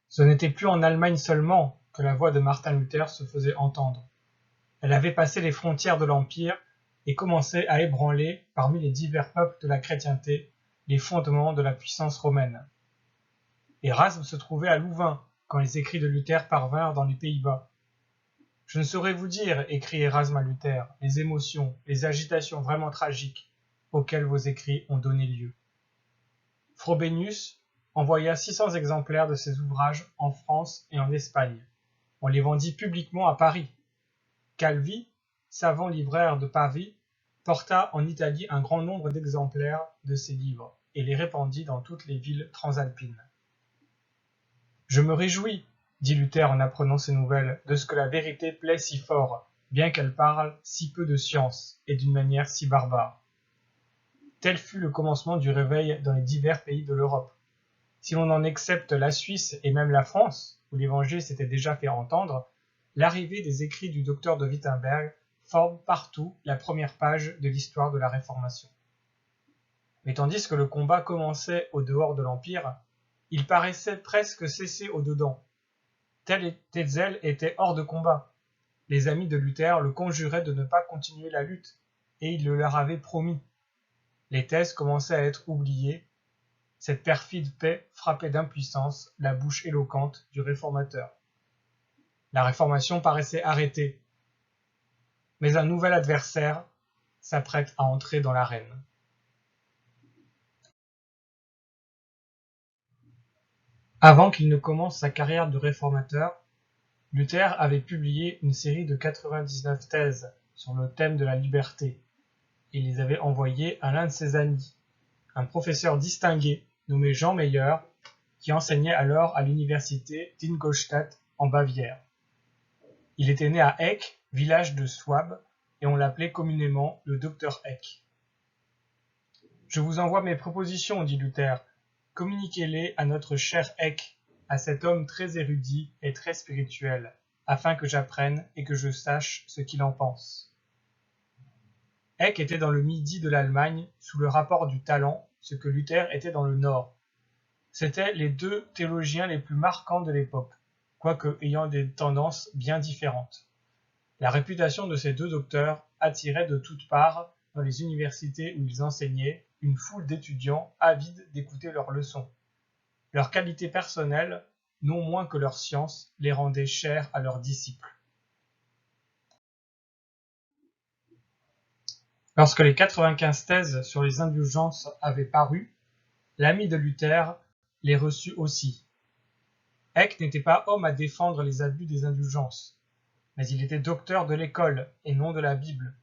Ce n'était plus en Allemagne seulement que la voix de Martin Luther se faisait entendre. Elle avait passé les frontières de l'Empire et commençait à ébranler, parmi les divers peuples de la chrétienté, les fondements de la puissance romaine. Erasme se trouvait à Louvain quand les écrits de Luther parvinrent dans les Pays-Bas. Je ne saurais vous dire, écrit Erasme à Luther, les émotions, les agitations vraiment tragiques auxquelles vos écrits ont donné lieu. Frobenius envoya 600 exemplaires de ses ouvrages en France et en Espagne. On les vendit publiquement à Paris. Calvi, savant libraire de Pavie, porta en Italie un grand nombre d'exemplaires de ses livres et les répandit dans toutes les villes transalpines. Je me réjouis, dit Luther en apprenant ces nouvelles, de ce que la vérité plaît si fort, bien qu'elle parle si peu de science et d'une manière si barbare. Tel fut le commencement du réveil dans les divers pays de l'Europe. Si l'on en excepte la Suisse et même la France, où l'évangile s'était déjà fait entendre, l'arrivée des écrits du docteur de Wittenberg forme partout la première page de l'histoire de la Réformation. Mais tandis que le combat commençait au dehors de l'Empire, il paraissait presque cesser au dedans. Tetzel était hors de combat. Les amis de Luther le conjuraient de ne pas continuer la lutte, et il le leur avait promis. Les thèses commençaient à être oubliées. Cette perfide paix frappait d'impuissance la bouche éloquente du réformateur. La réformation paraissait arrêtée, mais un nouvel adversaire s'apprête à entrer dans l'arène. Avant qu'il ne commence sa carrière de réformateur, Luther avait publié une série de 99 thèses sur le thème de la liberté. Il les avait envoyées à l'un de ses amis, un professeur distingué nommé Jean Meyer, qui enseignait alors à l'université d'Ingolstadt en Bavière. Il était né à Eck, village de Souabe, et on l'appelait communément le docteur Eck. « Je vous envoie mes propositions, dit Luther. Communiquez-les à notre cher Eck, à cet homme très érudit et très spirituel, afin que j'apprenne et que je sache ce qu'il en pense. » Eck était dans le midi de l'Allemagne, sous le rapport du talent, ce que Luther était dans le nord. C'étaient les deux théologiens les plus marquants de l'époque, quoique ayant des tendances bien différentes. La réputation de ces deux docteurs attirait de toutes parts, dans les universités où ils enseignaient, une foule d'étudiants avides d'écouter leurs leçons. Leur qualité personnelle, non moins que leur science, les rendait chers à leurs disciples. Lorsque les 95 thèses sur les indulgences avaient paru, l'ami de Luther les reçut aussi. Eck n'était pas homme à défendre les abus des indulgences, mais il était docteur de l'école et non de la Bible.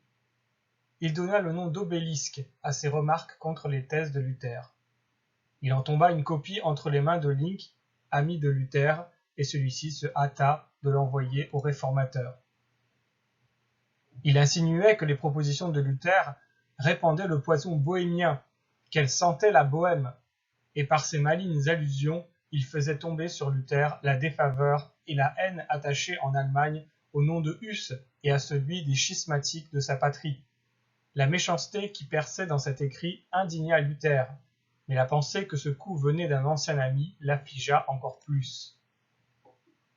Il donna le nom d'obélisque à ses remarques contre les thèses de Luther. Il en tomba une copie entre les mains de Link, ami de Luther, et celui-ci se hâta de l'envoyer au réformateur. Il insinuait que les propositions de Luther répandaient le poison bohémien, qu'elles sentaient la bohème, et par ces malignes allusions, il faisait tomber sur Luther la défaveur et la haine attachées en Allemagne au nom de Huss et à celui des schismatiques de sa patrie. La méchanceté qui perçait dans cet écrit indigna Luther, mais la pensée que ce coup venait d'un ancien ami l'affligea encore plus.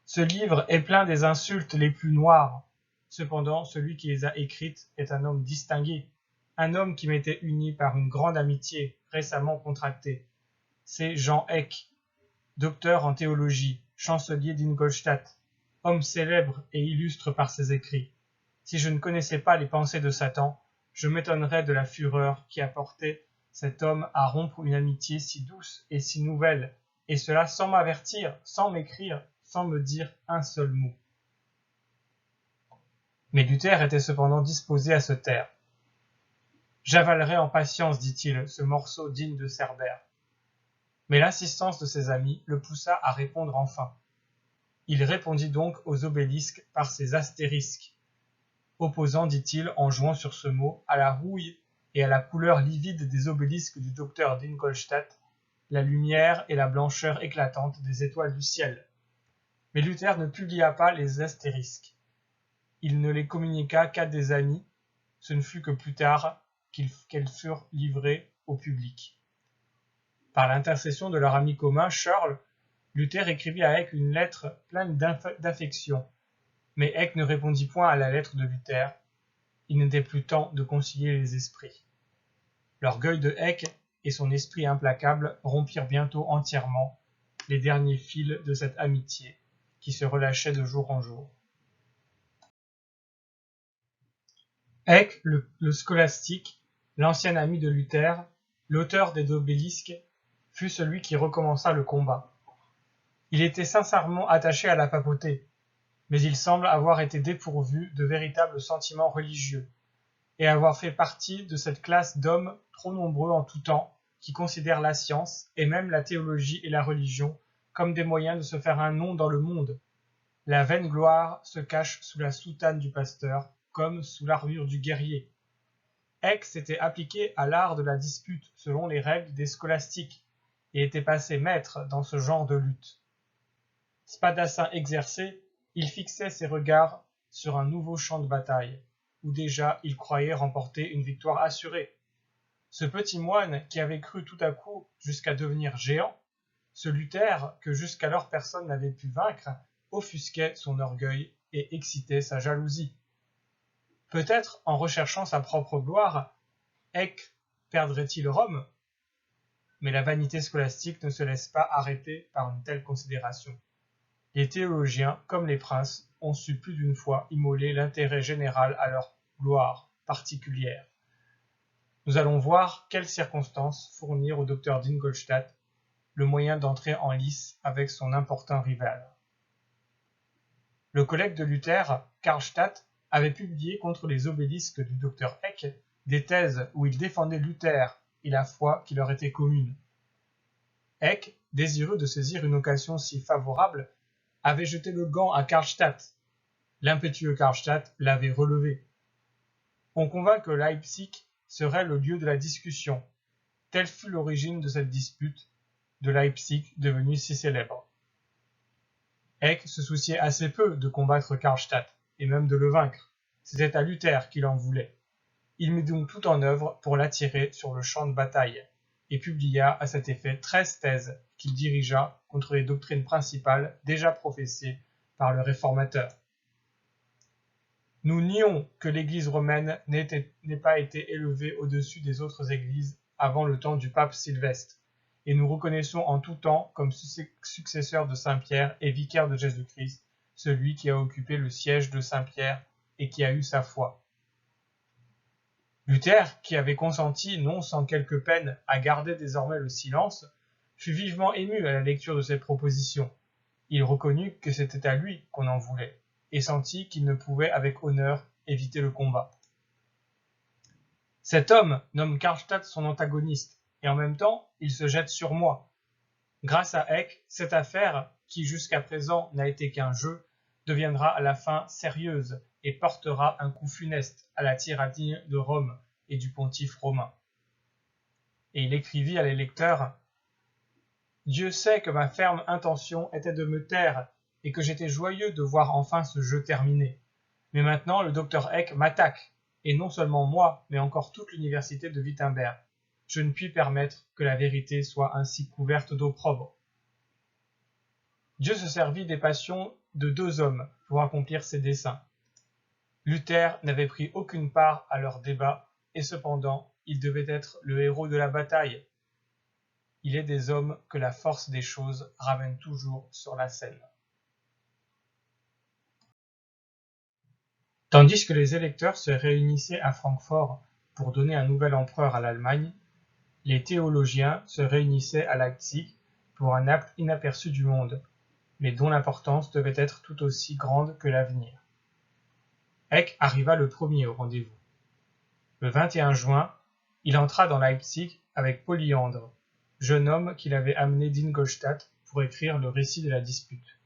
Ce livre est plein des insultes les plus noires. Cependant, celui qui les a écrites est un homme distingué, un homme qui m'était uni par une grande amitié récemment contractée. C'est Jean Eck, docteur en théologie, chancelier d'Ingolstadt, homme célèbre et illustre par ses écrits. Si je ne connaissais pas les pensées de Satan, je m'étonnerais de la fureur qui a porté cet homme à rompre une amitié si douce et si nouvelle, et cela sans m'avertir, sans m'écrire, sans me dire un seul mot. Mais Luther était cependant disposé à se taire. « J'avalerai en patience, dit-il, ce morceau digne de Cerbère. » Mais l'insistance de ses amis le poussa à répondre enfin. Il répondit donc aux obélisques par ses astérisques, opposant, dit-il, en jouant sur ce mot, à la rouille et à la couleur livide des obélisques du docteur d'Ingolstadt, la lumière et la blancheur éclatante des étoiles du ciel. Mais Luther ne publia pas les astérisques. Il ne les communiqua qu'à des amis, ce ne fut que plus tard qu'elles furent livrées au public. Par l'intercession de leur ami commun, Charles, Luther écrivit à Eck une lettre pleine d'affection, mais Eck ne répondit point à la lettre de Luther. Il n'était plus temps de concilier les esprits. L'orgueil de Eck et son esprit implacable rompirent bientôt entièrement les derniers fils de cette amitié qui se relâchait de jour en jour. Eck, le scolastique, l'ancien ami de Luther, l'auteur des obélisques, fut celui qui recommença le combat. Il était sincèrement attaché à la papauté, mais il semble avoir été dépourvu de véritables sentiments religieux, et avoir fait partie de cette classe d'hommes trop nombreux en tout temps, qui considèrent la science, et même la théologie et la religion, comme des moyens de se faire un nom dans le monde. La vaine gloire se cache sous la soutane du pasteur, comme sous l'armure du guerrier. Eck s'était appliqué à l'art de la dispute selon les règles des scolastiques, et était passé maître dans ce genre de lutte. Spadassin exercé, il fixait ses regards sur un nouveau champ de bataille, où déjà il croyait remporter une victoire assurée. Ce petit moine qui avait cru tout à coup jusqu'à devenir géant, ce Luther que jusqu'alors personne n'avait pu vaincre, offusquait son orgueil et excitait sa jalousie. Peut-être, en recherchant sa propre gloire, Eck perdrait-il Rome? Mais la vanité scolastique ne se laisse pas arrêter par une telle considération. Les théologiens, comme les princes, ont su plus d'une fois immoler l'intérêt général à leur gloire particulière. Nous allons voir quelles circonstances fournir au docteur d'Ingolstadt le moyen d'entrer en lice avec son importun rival. Le collègue de Luther, Karlstadt, avait publié contre les obélisques du docteur Eck des thèses où il défendait Luther et la foi qui leur était commune. Eck, désireux de saisir une occasion si favorable, avait jeté le gant à Karlstadt. L'impétueux Karlstadt l'avait relevé. On convint que Leipzig serait le lieu de la discussion. Telle fut l'origine de cette dispute de Leipzig devenue si célèbre. Eck se souciait assez peu de combattre Karlstadt, et même de le vaincre. C'était à Luther qu'il en voulait. Il mit donc tout en œuvre pour l'attirer sur le champ de bataille, et publia à cet effet 13 thèses qu'il dirigea contre les doctrines principales déjà professées par le réformateur. Nous nions que l'Église romaine n'ait pas été élevée au-dessus des autres églises avant le temps du pape Sylvestre, et nous reconnaissons en tout temps comme successeur de Saint-Pierre et vicaire de Jésus-Christ, celui qui a occupé le siège de Saint-Pierre et qui a eu sa foi. Luther, qui avait consenti, non sans quelque peine, à garder désormais le silence, fut vivement ému à la lecture de cette proposition. Il reconnut que c'était à lui qu'on en voulait, et sentit qu'il ne pouvait avec honneur éviter le combat. Cet homme nomme Karlstadt son antagoniste, et en même temps, il se jette sur moi. Grâce à Eck, cette affaire, qui jusqu'à présent n'a été qu'un jeu, deviendra à la fin sérieuse et portera un coup funeste à la tyrannie de Rome et du pontife romain. Et il écrivit à l'électeur « Dieu sait que ma ferme intention était de me taire et que j'étais joyeux de voir enfin ce jeu terminé. Mais maintenant le docteur Eck m'attaque, et non seulement moi, mais encore toute l'université de Wittenberg. Je ne puis permettre que la vérité soit ainsi couverte d'opprobre. » Dieu se servit des passions de deux hommes pour accomplir ses desseins. Luther n'avait pris aucune part à leur débat, et cependant, il devait être le héros de la bataille. Il est des hommes que la force des choses ramène toujours sur la scène. Tandis que les électeurs se réunissaient à Francfort pour donner un nouvel empereur à l'Allemagne, les théologiens se réunissaient à Leipzig pour un acte inaperçu du monde, mais dont l'importance devait être tout aussi grande que l'avenir. Eck arriva le premier au rendez-vous. Le 21 juin, il entra dans Leipzig avec Polyandre, jeune homme qu'il avait amené d'Ingolstadt pour écrire le récit de la dispute.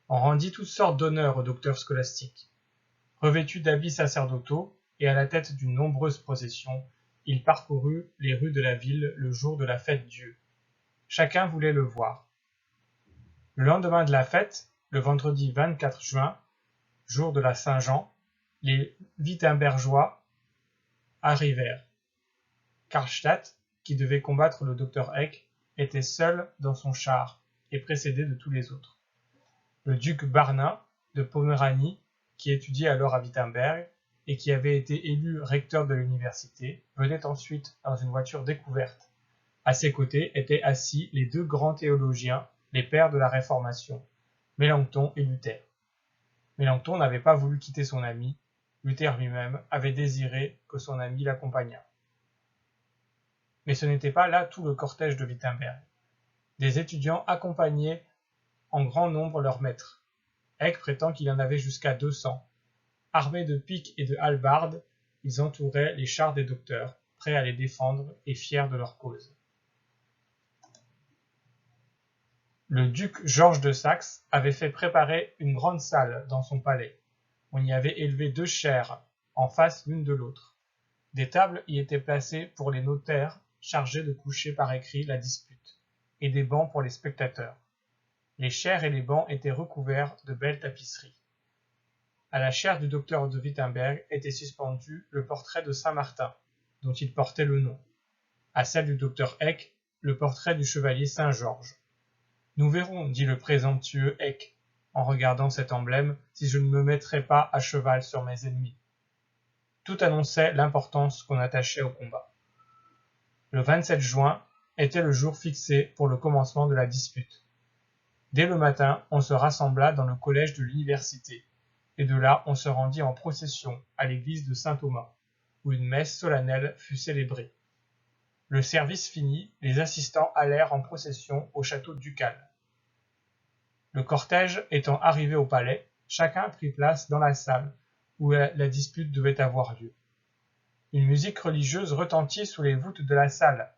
On rendit toutes sortes d'honneurs au docteur scolastique. Revêtu d'habits sacerdotaux et à la tête d'une nombreuse procession, il parcourut les rues de la ville le jour de la fête Dieu. Chacun voulait le voir. Le lendemain de la fête, le vendredi 24 juin, jour de la Saint-Jean, les Wittenbergeois arrivèrent. Karlstadt, qui devait combattre le docteur Eck, était seul dans son char, et précédé de tous les autres. Le duc Barnin de Poméranie, qui étudiait alors à Wittenberg et qui avait été élu recteur de l'université, venait ensuite dans une voiture découverte. À ses côtés étaient assis les deux grands théologiens, les pères de la Réformation, Mélenchon et Luther. Mélenchon n'avait pas voulu quitter son ami, Luther lui-même avait désiré que son ami l'accompagnât. Mais ce n'était pas là tout le cortège de Wittenberg. Des étudiants accompagnaient en grand nombre leur maître. Eck prétend qu'il y en avait jusqu'à 200. Armés de piques et de hallebardes, ils entouraient les chars des docteurs, prêts à les défendre et fiers de leur cause. Le duc Georges de Saxe avait fait préparer une grande salle dans son palais. On y avait élevé 2 chaires, en face l'une de l'autre. Des tables y étaient placées pour les notaires chargés de coucher par écrit la dispute, et des bancs pour les spectateurs. Les chaires et les bancs étaient recouverts de belles tapisseries. À la chaire du docteur de Wittenberg était suspendu le portrait de Saint-Martin, dont il portait le nom. À celle du docteur Eck, le portrait du chevalier Saint-Georges. Nous verrons, dit le présomptueux Eck, en regardant cet emblème, si je ne me mettrai pas à cheval sur mes ennemis. Tout annonçait l'importance qu'on attachait au combat. Le 27 juin était le jour fixé pour le commencement de la dispute. Dès le matin, on se rassembla dans le collège de l'université, et de là on se rendit en procession à l'église de Saint-Thomas, où une messe solennelle fut célébrée. Le service fini, les assistants allèrent en procession au château ducal. Le cortège étant arrivé au palais, chacun prit place dans la salle où la dispute devait avoir lieu. Une musique religieuse retentit sous les voûtes de la salle.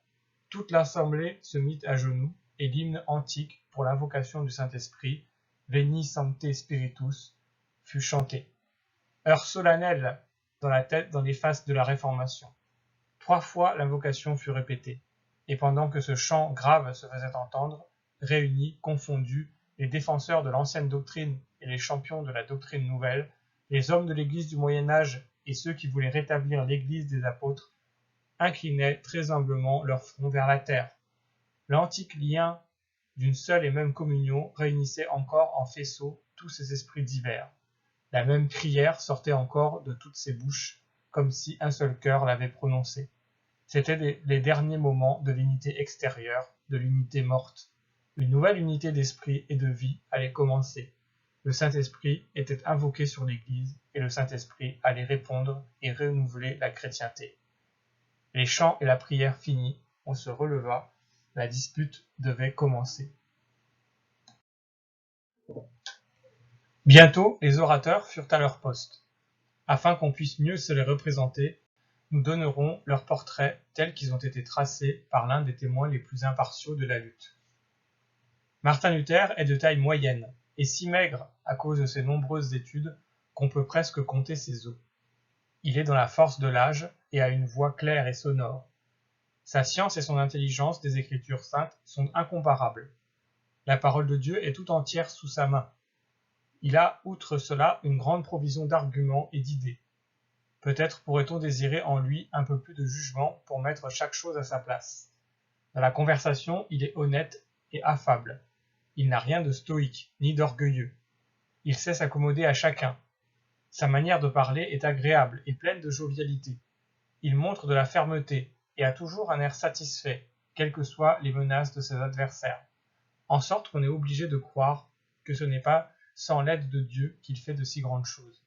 Toute l'assemblée se mit à genoux et l'hymne antique pour l'invocation du Saint-Esprit, Veni Sancte Spiritus, fut chanté. Heure solennelle dans les faces de la Réformation. 3 fois l'invocation fut répétée, et pendant que ce chant grave se faisait entendre, réunis, confondus, les défenseurs de l'ancienne doctrine et les champions de la doctrine nouvelle, les hommes de l'Église du Moyen-Âge et ceux qui voulaient rétablir l'Église des apôtres, inclinaient très humblement leur front vers la terre. L'antique lien d'une seule et même communion réunissait encore en faisceau tous ces esprits divers. La même prière sortait encore de toutes ces bouches, comme si un seul cœur l'avait prononcée. C'étaient les derniers moments de l'unité extérieure, de l'unité morte. Une nouvelle unité d'esprit et de vie allait commencer. Le Saint-Esprit était invoqué sur l'Église et le Saint-Esprit allait répondre et renouveler la chrétienté. Les chants et la prière finis, on se releva, la dispute devait commencer. Bientôt, les orateurs furent à leur poste. Afin qu'on puisse mieux se les représenter, nous donnerons leurs portraits tels qu'ils ont été tracés par l'un des témoins les plus impartiaux de la lutte. Martin Luther est de taille moyenne, et si maigre à cause de ses nombreuses études qu'on peut presque compter ses os. Il est dans la force de l'âge et a une voix claire et sonore. Sa science et son intelligence des Écritures saintes sont incomparables. La parole de Dieu est tout entière sous sa main. Il a, outre cela, une grande provision d'arguments et d'idées. Peut-être pourrait-on désirer en lui un peu plus de jugement pour mettre chaque chose à sa place. Dans la conversation, il est honnête et affable. Il n'a rien de stoïque, ni d'orgueilleux. Il sait s'accommoder à chacun. Sa manière de parler est agréable et pleine de jovialité. Il montre de la fermeté et a toujours un air satisfait, quelles que soient les menaces de ses adversaires, en sorte qu'on est obligé de croire que ce n'est pas sans l'aide de Dieu qu'il fait de si grandes choses.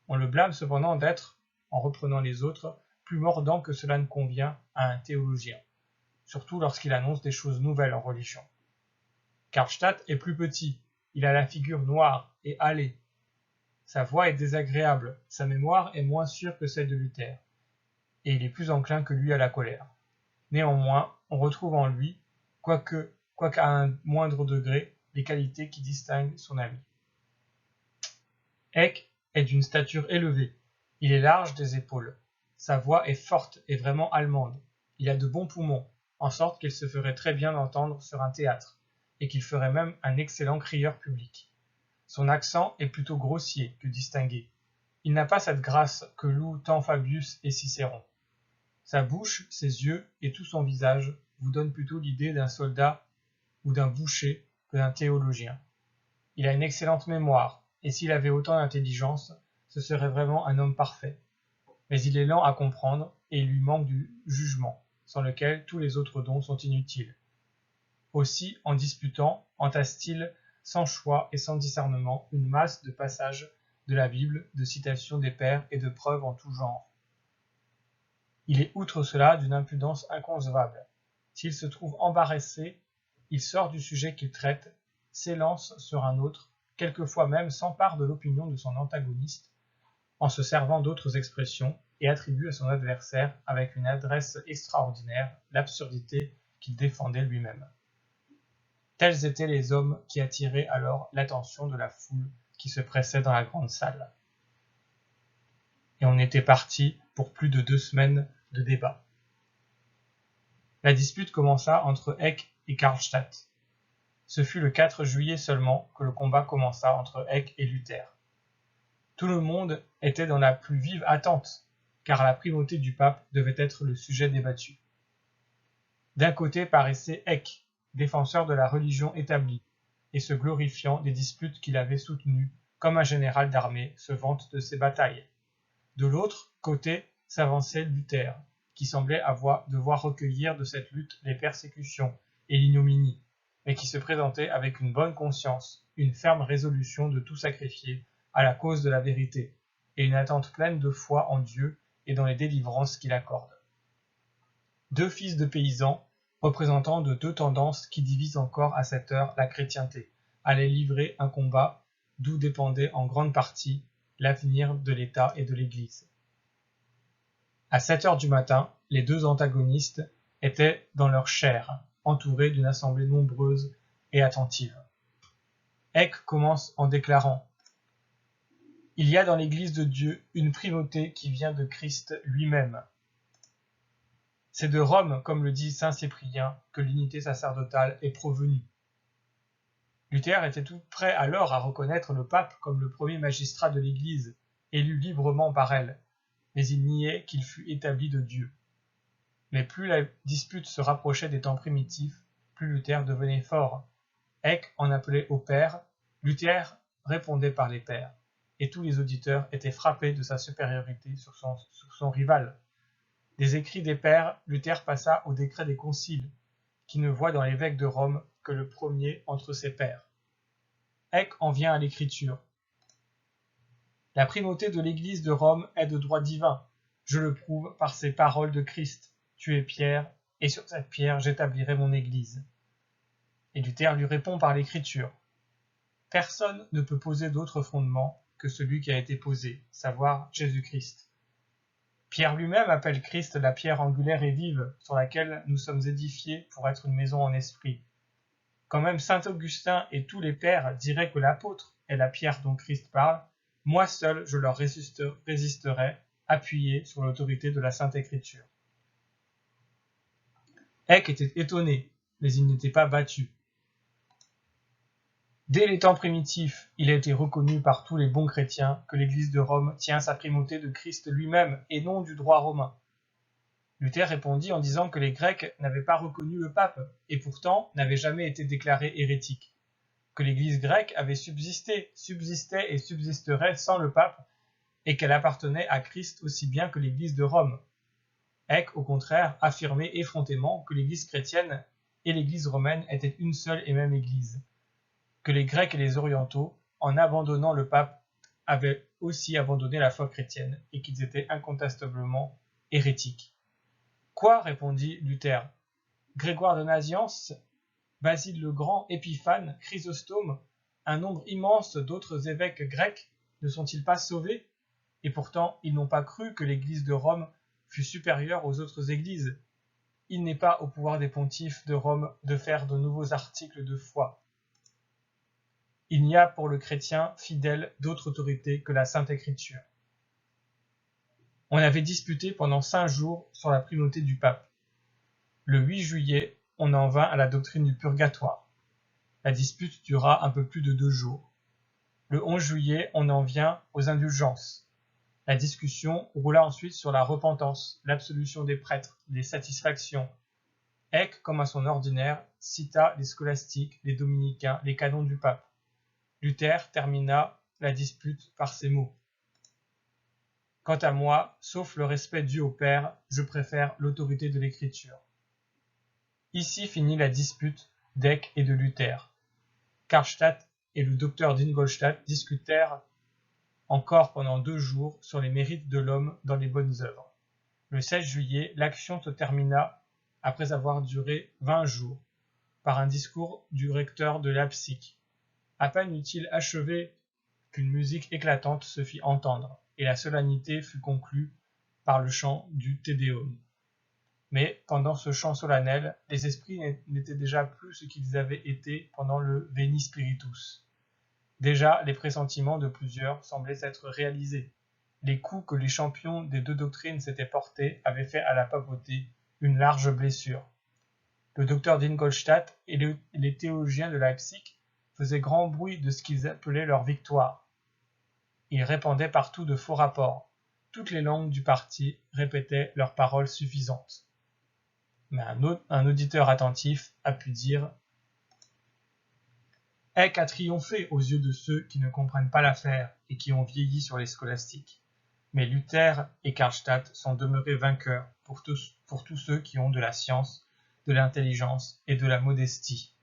On le blâme cependant d'être, en reprenant les autres, plus mordant que cela ne convient à un théologien, surtout lorsqu'il annonce des choses nouvelles en religion. Karlstadt est plus petit, il a la figure noire et hâlée. Sa voix est désagréable, sa mémoire est moins sûre que celle de Luther, et il est plus enclin que lui à la colère. Néanmoins, on retrouve en lui, quoique à un moindre degré, les qualités qui distinguent son ami. Eck est d'une stature élevée, il est large des épaules, sa voix est forte et vraiment allemande, il a de bons poumons, en sorte qu'il se ferait très bien entendre sur un théâtre, et qu'il ferait même un excellent crieur public. Son accent est plutôt grossier que distingué. Il n'a pas cette grâce que louent tant Fabius et Cicéron. Sa bouche, ses yeux et tout son visage vous donnent plutôt l'idée d'un soldat ou d'un boucher que d'un théologien. Il a une excellente mémoire, et s'il avait autant d'intelligence, ce serait vraiment un homme parfait. Mais il est lent à comprendre, et il lui manque du jugement, sans lequel tous les autres dons sont inutiles. Aussi, en disputant, entasse-t-il sans choix et sans discernement une masse de passages de la Bible, de citations des pères et de preuves en tout genre. Il est outre cela d'une impudence inconcevable. S'il se trouve embarrassé, il sort du sujet qu'il traite, s'élance sur un autre, quelquefois même s'empare de l'opinion de son antagoniste, en se servant d'autres expressions, et attribue à son adversaire, avec une adresse extraordinaire, l'absurdité qu'il défendait lui-même. Tels étaient les hommes qui attiraient alors l'attention de la foule qui se pressait dans la grande salle. Et on était parti pour plus de 2 semaines de débat. La dispute commença entre Eck et Karlstadt. Ce fut le 4 juillet seulement que le combat commença entre Eck et Luther. Tout le monde était dans la plus vive attente, car la primauté du pape devait être le sujet débattu. D'un côté paraissait Eck, défenseur de la religion établie, et se glorifiant des disputes qu'il avait soutenues, comme un général d'armée se vante de ses batailles. De l'autre côté s'avançait Luther, qui semblait devoir recueillir de cette lutte les persécutions et l'ignominie, mais qui se présentait avec une bonne conscience, une ferme résolution de tout sacrifier à la cause de la vérité, et une attente pleine de foi en Dieu et dans les délivrances qu'il accorde. 2 fils de paysans, représentants de 2 tendances qui divisent encore à cette heure la chrétienté, allaient livrer un combat d'où dépendait en grande partie l'avenir de l'État et de l'Église. À 7 heures du matin, les 2 antagonistes étaient dans leur chaire, entourés d'une assemblée nombreuse et attentive. Eck commence en déclarant « Il y a dans l'Église de Dieu une primauté qui vient de Christ lui-même. C'est de Rome, comme le dit saint Cyprien, que l'unité sacerdotale est provenue. » Luther était tout prêt alors à reconnaître le pape comme le premier magistrat de l'Église, élu librement par elle, mais il niait qu'il fût établi de Dieu. Mais plus la dispute se rapprochait des temps primitifs, plus Luther devenait fort. Eck en appelait aux pères, Luther répondait par les pères, et tous les auditeurs étaient frappés de sa supériorité sur son rival. Des écrits des pères, Luther passa au décret des conciles, qui ne voit dans l'évêque de Rome que le premier entre ses pairs. Eck en vient à l'écriture. La primauté de l'Église de Rome est de droit divin. Je le prouve par ces paroles de Christ. Tu es pierre, et sur cette pierre j'établirai mon Église. Et Luther lui répond par l'écriture. Personne ne peut poser d'autre fondement que celui qui a été posé, savoir Jésus-Christ. Pierre lui-même appelle Christ la pierre angulaire et vive sur laquelle nous sommes édifiés pour être une maison en esprit. Quand même saint Augustin et tous les pères diraient que l'apôtre est la pierre dont Christ parle, moi seul je leur résisterai, appuyé sur l'autorité de la Sainte Écriture. Eck était étonné, mais il n'était pas battu. Dès les temps primitifs, il a été reconnu par tous les bons chrétiens que l'Église de Rome tient sa primauté de Christ lui-même et non du droit romain. Luther répondit en disant que les Grecs n'avaient pas reconnu le pape et pourtant n'avaient jamais été déclarés hérétiques, que l'Église grecque avait subsisté, subsistait et subsisterait sans le pape et qu'elle appartenait à Christ aussi bien que l'Église de Rome. Eck, au contraire, affirmait effrontément que l'Église chrétienne et l'Église romaine étaient une seule et même Église, que les Grecs et les Orientaux, en abandonnant le pape, avaient aussi abandonné la foi chrétienne et qu'ils étaient incontestablement hérétiques. Quoi, répondit Luther. Grégoire de Nazianze, Basile le Grand, Épiphane, Chrysostome, un nombre immense d'autres évêques grecs ne sont-ils pas sauvés? Et pourtant, ils n'ont pas cru que l'Église de Rome fût supérieure aux autres églises. Il n'est pas au pouvoir des pontifes de Rome de faire de nouveaux articles de foi. Il n'y a pour le chrétien fidèle d'autre autorité que la Sainte Écriture. On avait disputé pendant 5 jours sur la primauté du pape. Le 8 juillet, on en vint à la doctrine du purgatoire. La dispute dura un peu plus de 2 jours. Le 11 juillet, on en vient aux indulgences. La discussion roula ensuite sur la repentance, l'absolution des prêtres, les satisfactions. Eck, comme à son ordinaire, cita les scolastiques, les dominicains, les canons du pape. Luther termina la dispute par ces mots. Quant à moi, sauf le respect dû au Père, je préfère l'autorité de l'Écriture. Ici finit la dispute d'Eck et de Luther. Karlstadt et le docteur d'Ingolstadt discutèrent encore pendant 2 jours sur les mérites de l'homme dans les bonnes œuvres. Le 16 juillet, l'action se termina, après avoir duré 20 jours, par un discours du recteur de Leipzig. À peine eut-il achevé qu'une musique éclatante se fit entendre, et la solennité fut conclue par le chant du Te Deum. Mais, pendant ce chant solennel, les esprits n'étaient déjà plus ce qu'ils avaient été pendant le Veni Spiritus. Déjà, les pressentiments de plusieurs semblaient s'être réalisés. Les coups que les champions des 2 doctrines s'étaient portés avaient fait à la papauté une large blessure. Le docteur d'Ingolstadt et les théologiens de Leipzig faisaient grand bruit de ce qu'ils appelaient leur victoire. Ils répandaient partout de faux rapports. Toutes les langues du parti répétaient leurs paroles suffisantes. Mais un auditeur attentif a pu dire « Eck a triomphé aux yeux de ceux qui ne comprennent pas l'affaire et qui ont vieilli sur les scolastiques. Mais Luther et Karlstadt sont demeurés vainqueurs pour tous ceux qui ont de la science, de l'intelligence et de la modestie. »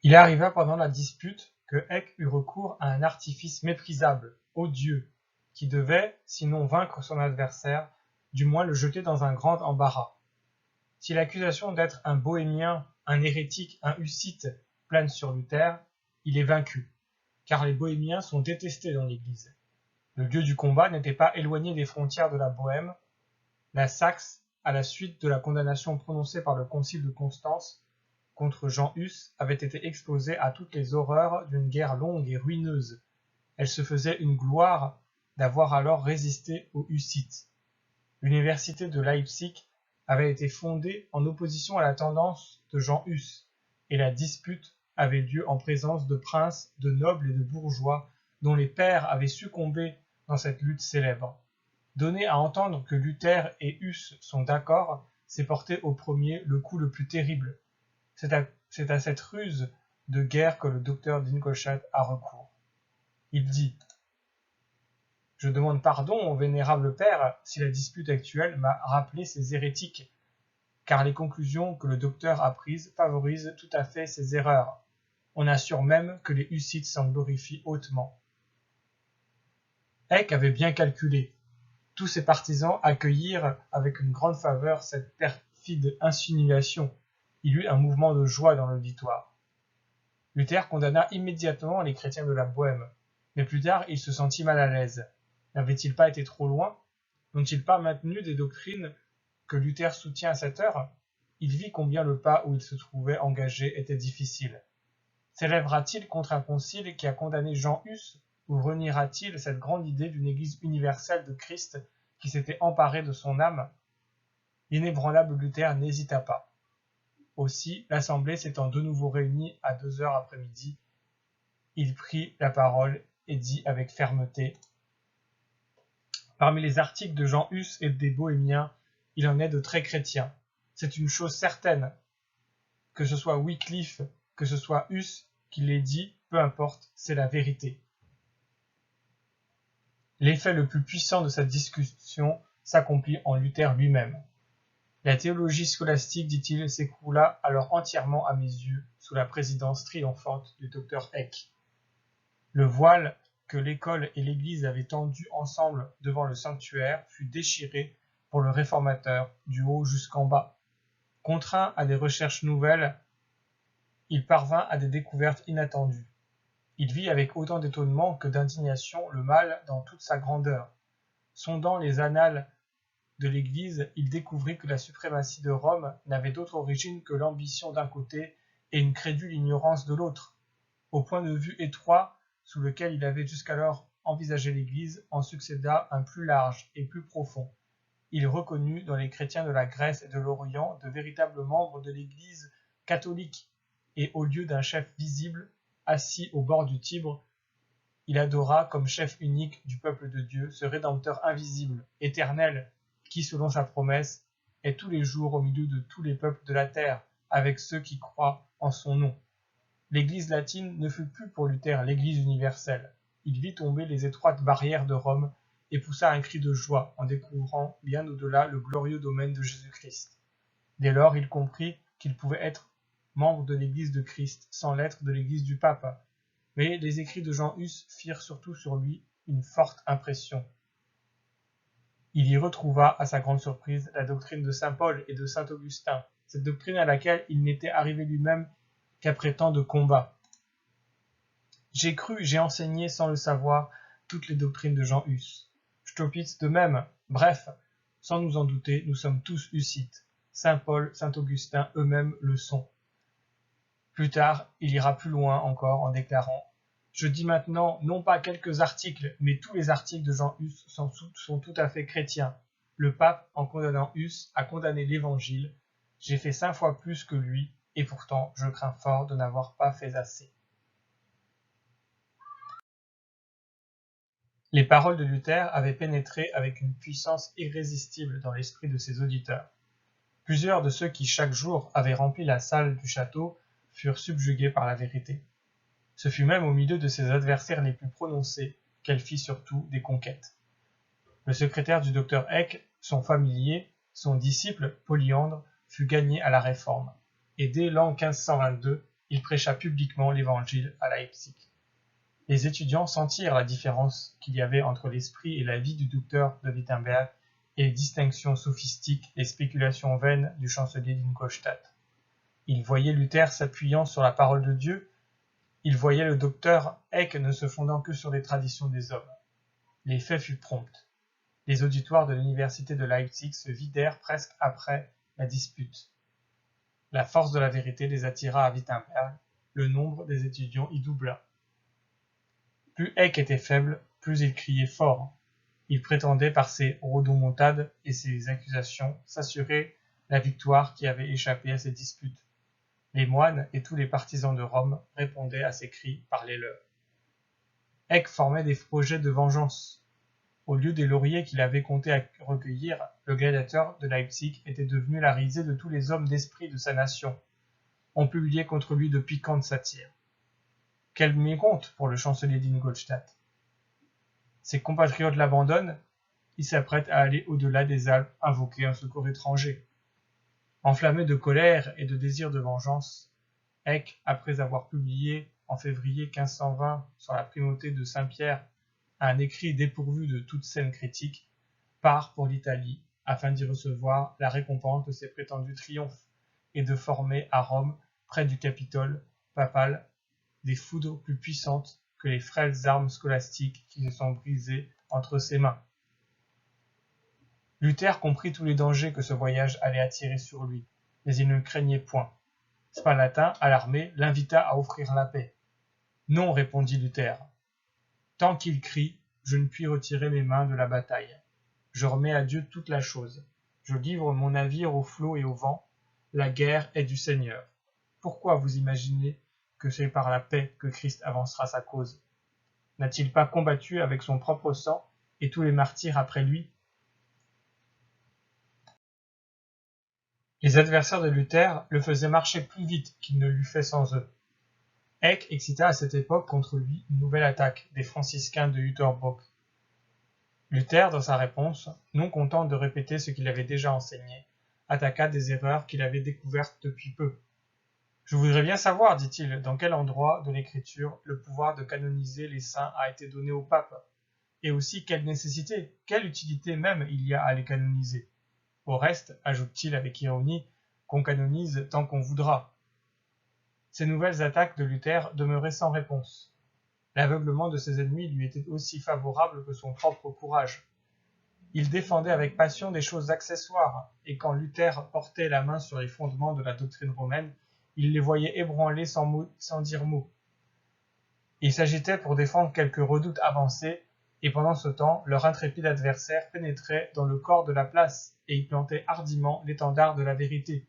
Il arriva pendant la dispute que Eck eut recours à un artifice méprisable, odieux, qui devait, sinon vaincre son adversaire, du moins le jeter dans un grand embarras. Si l'accusation d'être un bohémien, un hérétique, un hussite plane sur Luther, il est vaincu, car les bohémiens sont détestés dans l'Église. Le lieu du combat n'était pas éloigné des frontières de la Bohême. La Saxe, à la suite de la condamnation prononcée par le concile de Constance contre Jean Hus, avait été exposée à toutes les horreurs d'une guerre longue et ruineuse. Elle se faisait une gloire d'avoir alors résisté aux Hussites. L'université de Leipzig avait été fondée en opposition à la tendance de Jean Hus, et la dispute avait lieu en présence de princes, de nobles et de bourgeois dont les pères avaient succombé dans cette lutte célèbre. Donner à entendre que Luther et Hus sont d'accord, c'est porter au premier le coup le plus terrible. C'est à cette ruse de guerre que le docteur d'Ingolstadt a recours. Il dit « Je demande pardon au vénérable père si la dispute actuelle m'a rappelé ces hérétiques, car les conclusions que le docteur a prises favorisent tout à fait ces erreurs. On assure même que les Hussites s'en glorifient hautement. » Eck avait bien calculé. Tous ses partisans accueillirent avec une grande faveur cette perfide insinuation. Il eut un mouvement de joie dans l'auditoire. Luther condamna immédiatement les chrétiens de la Bohême, mais plus tard il se sentit mal à l'aise. N'avait-il pas été trop loin? N'ont-ils pas maintenu des doctrines que Luther soutient à cette heure? Il vit combien le pas où il se trouvait engagé était difficile. S'élèvera-t-il contre un concile qui a condamné Jean Hus, ou reniera-t-il cette grande idée d'une Église universelle de Christ qui s'était emparée de son âme? L'inébranlable Luther n'hésita pas. Aussi, l'assemblée s'étant de nouveau réunie à 2h après-midi, il prit la parole et dit avec fermeté « Parmi les articles de Jean Hus et des Bohémiens, il en est de très chrétiens. C'est une chose certaine. Que ce soit Wycliffe, que ce soit Hus qui l'ait dit, peu importe, c'est la vérité. » L'effet le plus puissant de cette discussion s'accomplit en Luther lui-même. La théologie scolastique, dit-il, s'écroula alors entièrement à mes yeux sous la présidence triomphante du docteur Eck. Le voile que l'école et l'Église avaient tendu ensemble devant le sanctuaire fut déchiré pour le réformateur du haut jusqu'en bas. Contraint à des recherches nouvelles, il parvint à des découvertes inattendues. Il vit avec autant d'étonnement que d'indignation le mal dans toute sa grandeur. Sondant les annales de l'Église, il découvrit que la suprématie de Rome n'avait d'autre origine que l'ambition d'un côté et une crédule ignorance de l'autre. Au point de vue étroit sous lequel il avait jusqu'alors envisagé l'Église en succéda un plus large et plus profond. Il reconnut dans les chrétiens de la Grèce et de l'Orient de véritables membres de l'Église catholique, et au lieu d'un chef visible, assis au bord du Tibre, il adora comme chef unique du peuple de Dieu ce Rédempteur invisible, éternel, qui, selon sa promesse, est tous les jours au milieu de tous les peuples de la terre, avec ceux qui croient en son nom. L'Église latine ne fut plus pour Luther l'Église universelle. Il vit tomber les étroites barrières de Rome et poussa un cri de joie en découvrant bien au-delà le glorieux domaine de Jésus-Christ. Dès lors, il comprit qu'il pouvait être membre de l'Église de Christ sans l'être de l'Église du Pape. Mais les écrits de Jean Hus firent surtout sur lui une forte impression. Il y retrouva, à sa grande surprise, la doctrine de saint Paul et de saint Augustin, cette doctrine à laquelle il n'était arrivé lui-même qu'après tant de combats. J'ai cru, j'ai enseigné sans le savoir toutes les doctrines de Jean Hus. Staupitz de même. Bref, sans nous en douter, nous sommes tous hussites. Saint Paul, saint Augustin eux-mêmes le sont. Plus tard, il ira plus loin encore en déclarant « Je dis maintenant non pas quelques articles, mais tous les articles de Jean Hus sont tout à fait chrétiens. Le pape, en condamnant Hus, a condamné l'Évangile. J'ai fait 5 fois plus que lui, et pourtant je crains fort de n'avoir pas fait assez. » Les paroles de Luther avaient pénétré avec une puissance irrésistible dans l'esprit de ses auditeurs. Plusieurs de ceux qui chaque jour avaient rempli la salle du château furent subjugués par la vérité. Ce fut même au milieu de ses adversaires les plus prononcés qu'elle fit surtout des conquêtes. Le secrétaire du docteur Eck, son familier, son disciple Polyandre, fut gagné à la Réforme, et dès l'an 1522, il prêcha publiquement l'Évangile à Leipzig. Les étudiants sentirent la différence qu'il y avait entre l'esprit et la vie du docteur de Wittenberg et les distinctions sophistiques et spéculations vaines du chancelier d'Ingolstadt. Ils voyaient Luther s'appuyant sur la parole de Dieu, ils voyaient le docteur Eck ne se fondant que sur les traditions des hommes. L'effet fut prompt. Les auditoires de l'université de Leipzig se vidèrent presque après la dispute. La force de la vérité les attira à Wittenberg, le nombre des étudiants y doubla. Plus Eck était faible, plus il criait fort. Il prétendait par ses rodomontades et ses accusations s'assurer la victoire qui avait échappé à ces disputes. Les moines et tous les partisans de Rome répondaient à ces cris par les leurs. Eck formait des projets de vengeance. Au lieu des lauriers qu'il avait compté recueillir, le gladiateur de Leipzig était devenu la risée de tous les hommes d'esprit de sa nation. On publiait contre lui de piquantes satires. Quel mécompte pour le chancelier d'Ingolstadt. Ses compatriotes l'abandonnent, il s'apprête à aller au-delà des Alpes invoquer un secours étranger. Enflammé de colère et de désir de vengeance, Eck, après avoir publié en février 1520 sur la primauté de Saint-Pierre un écrit dépourvu de toute scène critique, part pour l'Italie afin d'y recevoir la récompense de ses prétendus triomphes et de former à Rome, près du Capitole papal, des foudres plus puissantes que les frêles armes scolastiques qui se sont brisées entre ses mains. Luther comprit tous les dangers que ce voyage allait attirer sur lui, mais il ne craignait point. Spalatin, alarmé, l'invita à offrir la paix. « Non, répondit Luther. Tant qu'il crie, je ne puis retirer mes mains de la bataille. Je remets à Dieu toute la chose. Je livre mon navire au flot et au vent. La guerre est du Seigneur. Pourquoi vous imaginez que c'est par la paix que Christ avancera sa cause? N'a-t-il pas combattu avec son propre sang et tous les martyrs après lui? » Les adversaires de Luther le faisaient marcher plus vite qu'il ne l'eût fait sans eux. Eck excita à cette époque contre lui une nouvelle attaque des franciscains de Hüterbrock. Luther, dans sa réponse, non content de répéter ce qu'il avait déjà enseigné, attaqua des erreurs qu'il avait découvertes depuis peu. « Je voudrais bien savoir, dit-il, dans quel endroit de l'Écriture le pouvoir de canoniser les saints a été donné au pape, et aussi quelle nécessité, quelle utilité même il y a à les canoniser. Au reste, ajoute-t-il avec ironie, qu'on canonise tant qu'on voudra. » Ces nouvelles attaques de Luther demeuraient sans réponse. L'aveuglement de ses ennemis lui était aussi favorable que son propre courage. Il défendait avec passion des choses accessoires, et quand Luther portait la main sur les fondements de la doctrine romaine, il les voyait ébranlés sans dire mot. Il s'agitait pour défendre quelques redoutes avancées, et pendant ce temps, leur intrépide adversaire pénétrait dans le corps de la place, et y plantait hardiment l'étendard de la vérité.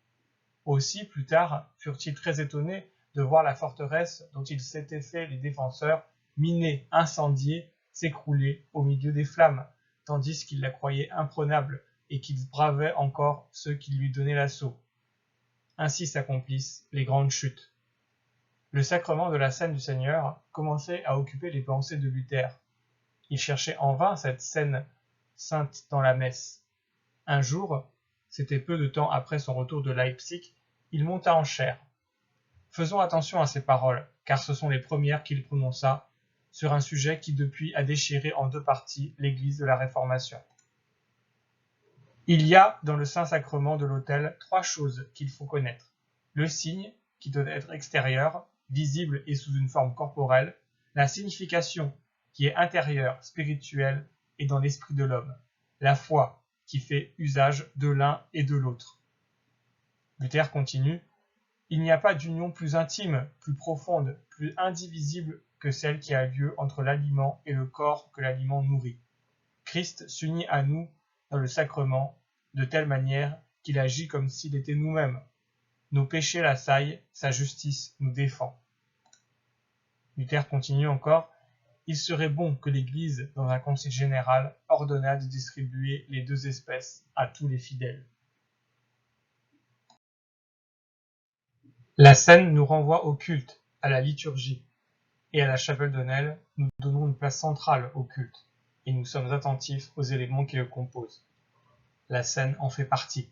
Aussi, plus tard, furent-ils très étonnés de voir la forteresse dont ils s'étaient fait les défenseurs, minée, incendiée, s'écrouler au milieu des flammes, tandis qu'ils la croyaient imprenable, et qu'il bravait encore ceux qui lui donnaient l'assaut. Ainsi s'accomplissent les grandes chutes. Le sacrement de la scène du Seigneur commençait à occuper les pensées de Luther. Il cherchait en vain cette scène sainte dans la messe. Un jour, c'était peu de temps après son retour de Leipzig, il monta en chaire. Faisons attention à ces paroles, car ce sont les premières qu'il prononça sur un sujet qui depuis a déchiré en deux parties l'Église de la Réformation. Il y a dans le Saint-Sacrement de l'autel trois choses qu'il faut connaître. Le signe, qui doit être extérieur, visible et sous une forme corporelle, la signification, qui est intérieure, spirituelle et dans l'esprit de l'homme, la foi, qui fait usage de l'un et de l'autre. Luther continue. Il n'y a pas d'union plus intime, plus profonde, plus indivisible que celle qui a lieu entre l'aliment et le corps que l'aliment nourrit. Christ s'unit à nous dans le sacrement de telle manière qu'il agit comme s'il était nous-mêmes. Nos péchés l'assaillent, sa justice nous défend. Luther continue encore. Il serait bon que l'Église, dans un concile général, ordonnât de distribuer les deux espèces à tous les fidèles. La scène nous renvoie au culte, à la liturgie, et à la chapelle de Nesle, nous donnons une place centrale au culte, et nous sommes attentifs aux éléments qui le composent. La scène en fait partie.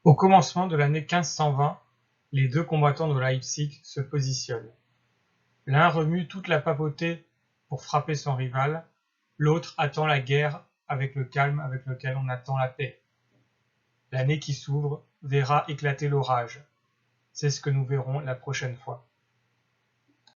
Au commencement de l'année 1520, les deux combattants de Leipzig se positionnent. L'un remue toute la papauté pour frapper son rival, l'autre attend la guerre avec le calme avec lequel on attend la paix. L'année qui s'ouvre verra éclater l'orage. C'est ce que nous verrons la prochaine fois.